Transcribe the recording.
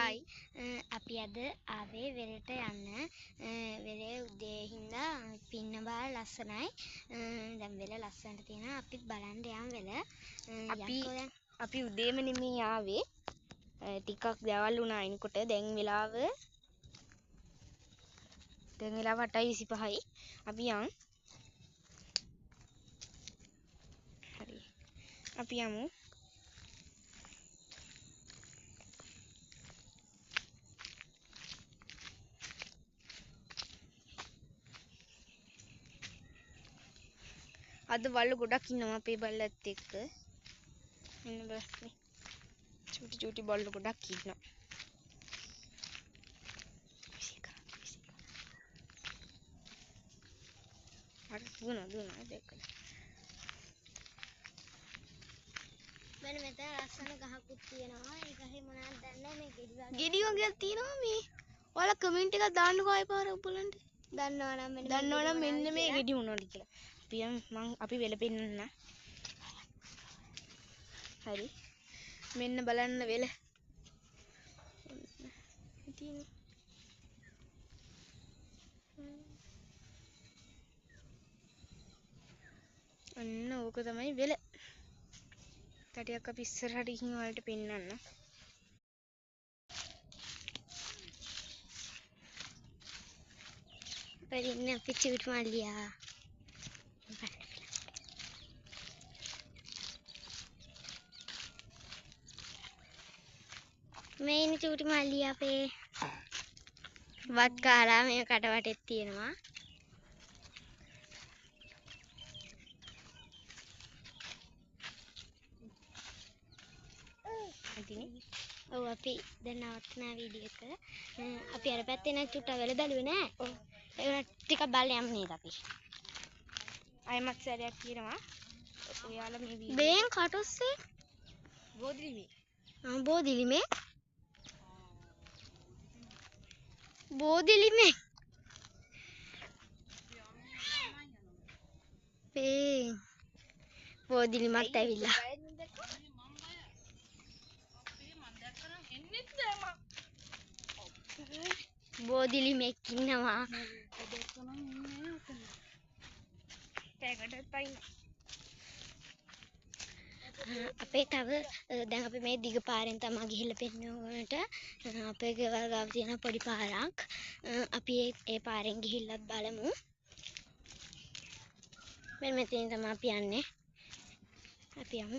හයි අපි අද ආවේ වෙලට යන්න වෙලේ උදේ හින්දා පින්න බාල ලස්සනයි දැන් වෙල ලස්සනට තියෙනවා අපිත් බලන්න යමු වෙල අපි උදේම නෙමෙයි ආවේ ටිකක් දවල් වුණා එනකොට දැන් වෙලාව 8:25යි අපි යන් හරි අපි යමු අද වල්ලු ගොඩක් ඉන්නවා අපේ බල්ලත් එක්ක මෙන්න බලන්න චූටි චූටි බල්ලු ගොඩක් ඉන්නවා අර දුවනවා දැක්කද මෙන්න මෙතන ලස්සන ගහකුත් තියෙනවා ඒ ගහේ මොනවද දන්නේ මේ ගෙඩි වගේක් තියෙනවා මේ ඔයාලා කමෙන්ට් එකක් දාන්නකෝ ආයෙ පාරක් බලන්න දන්නවනම් මෙන්න මේ ගෙඩි මොනවද කියලා අපි වෙල පෙන්නන්න හරි මෙන්න බලන්න වෙල අන්න ඕක තමයි වෙල තටියක් අපි ඉස්සරහට ගිහින් ඔයාලට පෙන්නන්න පරින්න අපි චූටි මල්ලියා මේ ඉන්නේ චූටි මල්ලියා අපේ වත් කාලා මේ කටවටෙත් තියෙනවා ඔව් අපි දැන් නවත්නා වීඩියෝ එක අපි අර පැත්තේ නැති චුට්ටක් වෙල දළුවේ නෑ ඔව් ඒක ටිකක් බලන්න යමු නේද අපි අයමත් සැරයක් කියනවා ඔයාලා මේ වීඩියෝ බේන් කටොස්සේ බෝදිලිමේ බේ බෝදිලිමත් ඇවිල්ලා බෝදිලිමෙක් ඉන්නවා අපේ තව දැන් අපි මේ දිග පාරෙන් තමයි ගිහිල්ලා පෙන්නනකොට අපේ ගෙවල් ගාව තියෙන පොඩි පාරක් අපි ඒ පාරෙන් ගිහිල්ලත් බලමු මෙන්න මෙතනින් තමයි අපි යන්නේ අපි යමු